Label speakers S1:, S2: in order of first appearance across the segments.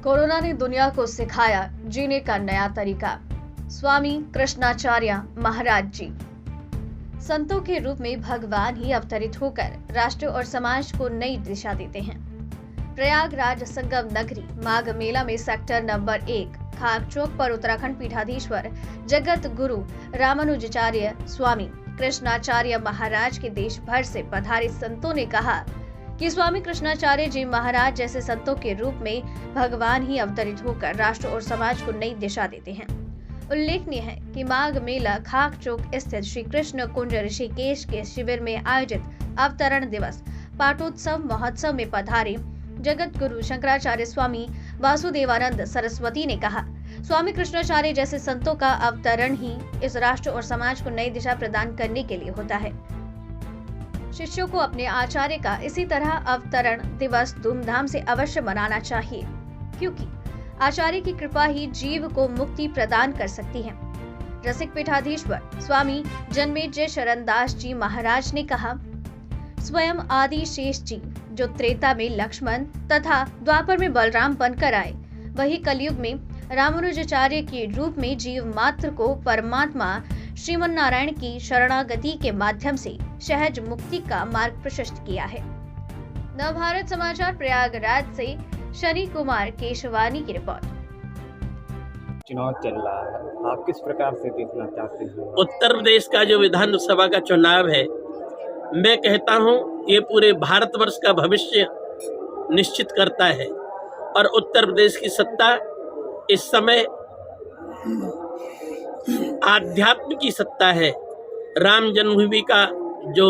S1: Corona ने दुनिया को सिखाया जीने का नया तरीका। स्वामी कृष्णाचार्य महाराज जी संतों के रूप में भगवान ही अवतरित होकर राष्ट्र और समाज को नई दिशा देते हैं। प्रयागराज संगम नगरी माघ मेला में सेक्टर नंबर 1 खाक चौक पर उत्तराखंड पीठाधीश्वर जगत गुरु रामानुजाचार्य स्वामी कृष्णाचार्य महाराज के देश भर से पधारे संतों ने कहा कि स्वामी कृष्णाचार्य जी महाराज जैसे संतों के रूप में भगवान ही अवतरित होकर राष्ट्र और समाज को नई दिशा देते हैं। उल्लेखनीय है कि माघ मेला खाक चौक स्थित श्री कृष्ण कुंज ऋषिकेश के शिविर में आयोजित अवतरण दिवस पाठोत्सव महोत्सव में पधारे जगत गुरु शंकराचार्य स्वामी वासुदेवानंद सरस्वती ने कहा, स्वामी कृष्णाचार्य जैसे संतों का अवतरण ही इस राष्ट्र और समाज को नई दिशा प्रदान करने के लिए होता है। शिष्यों को अपने आचार्य का इसी तरह अवतरण दिवस धूमधाम से अवश्य मनाना चाहिए, क्योंकि आचार्य की कृपा ही जीव को मुक्ति प्रदान कर सकती है। रसिक पीठाधीश्वर स्वामी जन्मेजय शरणदास जी महाराज ने कहा, स्वयं आदि शेष जी जो त्रेता में लक्ष्मण तथा द्वापर में बलराम बनकर आए, वही कलयुग में रामानुजाचार्य के रूप में जीव मात्र को परमात्मा श्रीमन नारायण की शरणागति के माध्यम से सहज मुक्ति का मार्ग प्रशस्त किया है। नवभारत समाचार प्रयागराज से शनि कुमार केशवानी की रिपोर्ट।
S2: चुनाव चल रहा है, आप किस प्रकार से देखना चाहते हैं?
S3: उत्तर प्रदेश का जो विधानसभा का चुनाव है, मैं कहता हूं ये पूरे भारतवर्ष का भविष्य निश्चित करता है और उत्तर प्रदेश की सत्ता इस समय आध्यात्म की सत्ता है। राम जन्मभूमि का जो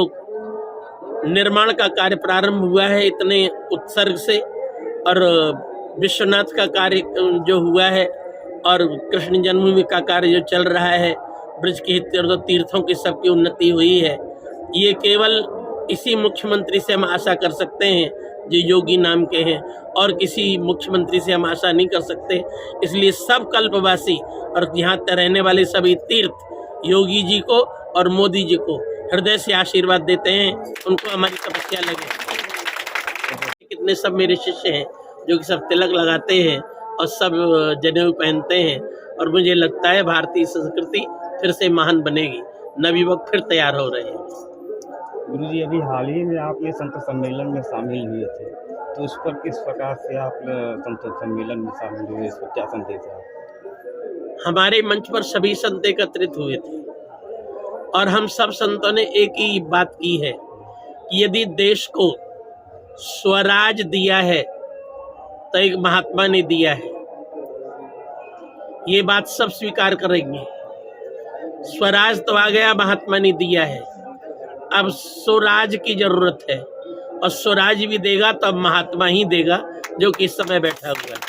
S3: निर्माण का कार्य प्रारंभ हुआ है इतने उत्सर्ग से, और विश्वनाथ का कार्य जो हुआ है और कृष्ण जन्मभूमि का कार्य जो चल रहा है, ब्रज के तीर्थों की सबकी उन्नति हुई है। ये केवल इसी मुख्यमंत्री से हम आशा कर सकते हैं जो योगी नाम के हैं, और किसी मुख्यमंत्री से हम आशा नहीं कर सकते। इसलिए सब कल्पवासी और यहाँ रहने वाले सभी तीर्थ योगी जी को और मोदी जी को हृदय से आशीर्वाद देते हैं, उनको हमारी तपस्या लगे। कितने सब मेरे शिष्य हैं जो कि सब तिलक लगाते हैं और सब जनेऊ पहनते हैं, और मुझे लगता है भारतीय संस्कृति फिर से महान बनेगी, नवयुवक फिर तैयार हो रहे हैं।
S2: गुरुजी, अभी हाल ही में आप ये संत सम्मेलन में शामिल हुए थे, तो उस पर किस प्रकार से आप संत सम्मेलन में शामिल हुए, इस पर क्या संदेश है?
S3: हमारे मंच पर सभी संत एकत्रित हुए थे और हम सब संतों ने एक ही बात की है कि यदि देश को स्वराज दिया है तो एक महात्मा ने दिया है। ये बात सब स्वीकार करेंगे। स्वराज तो आ गया, महात्मा ने दिया है, अब स्वराज की जरूरत है, और स्वराज भी देगा तो अब महात्मा ही देगा जो कि इस समय बैठा हुआ है।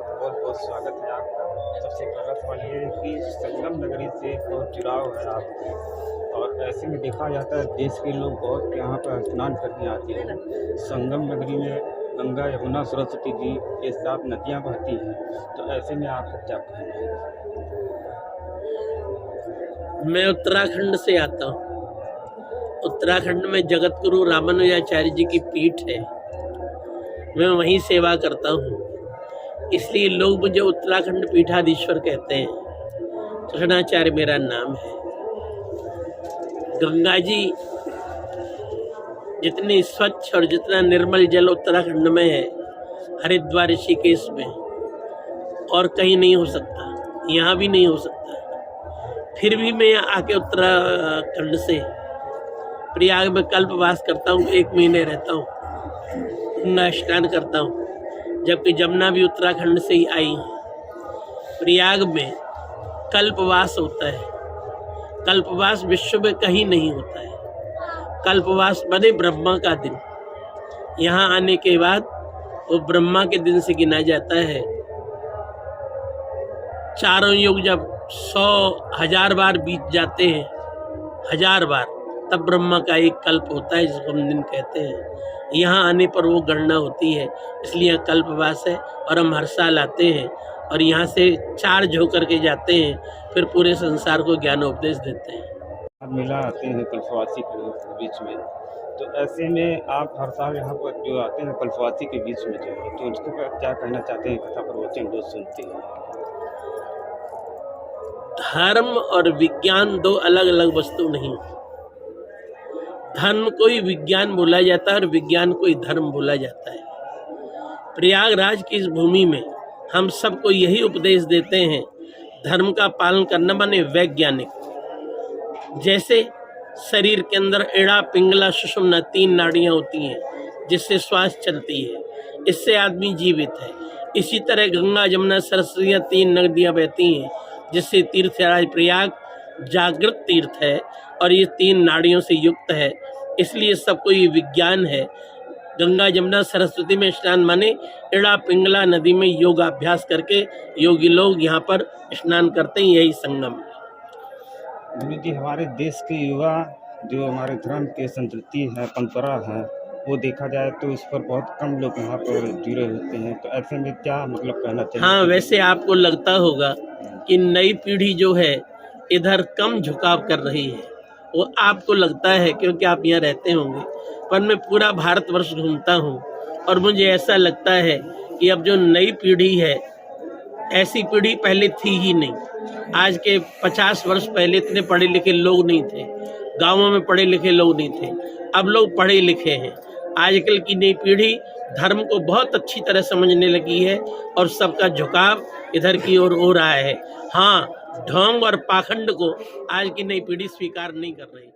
S2: बहुत बहुत स्वागत है आपका। सबसे पहला सवाल ये है कि संगम नगरी से बहुत जुड़ाव है आपको, और ऐसे में देखा जाता है देश के लोग बहुत यहाँ पर स्नान करने आते हैं। संगम नगरी में गंगा यमुना सरस्वती जी के साथ नदियाँ बहती हैं, तो ऐसे में आपका क्या कहना है?
S3: मैं उत्तराखंड से आता हूँ। उत्तराखंड में जगत गुरु रामानुजाचार्य जी की पीठ है, मैं वहीं सेवा करता हूँ, इसलिए लोग मुझे उत्तराखंड पीठाधीश्वर कहते हैं। कृष्णाचार्य मेरा नाम है। गंगा जी जितनी स्वच्छ और जितना निर्मल जल उत्तराखंड में है, हरिद्वार ऋषिकेश में और कहीं नहीं हो सकता, यहाँ भी नहीं हो सकता। फिर भी मैं आके उत्तराखंड से प्रयाग में कल्पवास करता हूँ, 1 महीने रहता हूँ, गंगा स्नान करता हूँ, जबकि जमुना भी उत्तराखंड से ही आई है। प्रयाग में कल्पवास होता है। कल्पवास विश्व में कहीं नहीं होता है। कल्पवास बने ब्रह्मा का दिन, यहाँ आने के बाद वो ब्रह्मा के दिन से गिना जाता है। चारों युग जब 100,000 बार बीत जाते हैं, 1000 बार, तब ब्रह्मा का एक कल्प होता है जिसको हम दिन कहते हैं। यहाँ आने पर वो गणना होती है, इसलिए यहाँ कल्पवास है। और हम हर साल आते हैं और यहाँ से चार्ज होकर के जाते हैं, फिर पूरे संसार को ज्ञानोपदेश देते हैं।
S2: मेला आते हैं कल्पवासी के बीच में, तो ऐसे में आप हर साल यहाँ पर जो आते हैं कल्पवासी के बीच में जो है, तो उसके ऊपर क्या कहना चाहते हैं? कथा प्रवचन रोज सुनते हैं।
S3: धर्म और विज्ञान दो अलग अलग वस्तु नहीं। धर्म को ही विज्ञान बोला जाता है और विज्ञान को ही धर्म बोला जाता है। प्रयागराज की इस भूमि में हम सबको यही उपदेश देते हैं, धर्म का पालन करना माने वैज्ञानिक। जैसे शरीर के अंदर एड़ा, पिंगला, सुषुम्ना 3 नाड़ियां होती हैं जिससे श्वास चलती है, इससे आदमी जीवित है। इसी तरह गंगा, जमुना, सरस्वती 3 नदियां बहती हैं जिससे तीर्थराज प्रयाग जागृत तीर्थ है और ये 3 नाड़ियों से युक्त है। इसलिए सबको ये विज्ञान है। गंगा, जमुना, सरस्वती में स्नान माने एड़ा, पिंगला नदी में योगाभ्यास करके योगी लोग यहाँ पर स्नान करते हैं, यही संगम है।
S2: गुरु जी, हमारे देश के युवा जो हमारे धर्म के संस्कृति है, परंपरा है, वो देखा जाए तो इस पर बहुत कम लोग यहाँ पर जुड़े होते हैं, तो ऐसे में क्या मतलब कहना चाहिए?
S3: हाँ, वैसे आपको लगता होगा कि नई पीढ़ी जो है इधर कम झुकाव कर रही है, वो आपको लगता है क्योंकि आप यहाँ रहते होंगे, पर मैं पूरा भारतवर्ष घूमता हूँ और मुझे ऐसा लगता है कि अब जो नई पीढ़ी है, ऐसी पीढ़ी पहले थी ही नहीं। आज के 50 वर्ष पहले इतने पढ़े लिखे लोग नहीं थे, गांवों में पढ़े लिखे लोग नहीं थे, अब लोग पढ़े लिखे हैं। आजकल की नई पीढ़ी धर्म को बहुत अच्छी तरह समझने लगी है और सबका झुकाव इधर की ओर हो रहा है। हाँ, ढोंग और पाखंड को आज की नई पीढ़ी स्वीकार नहीं कर रही।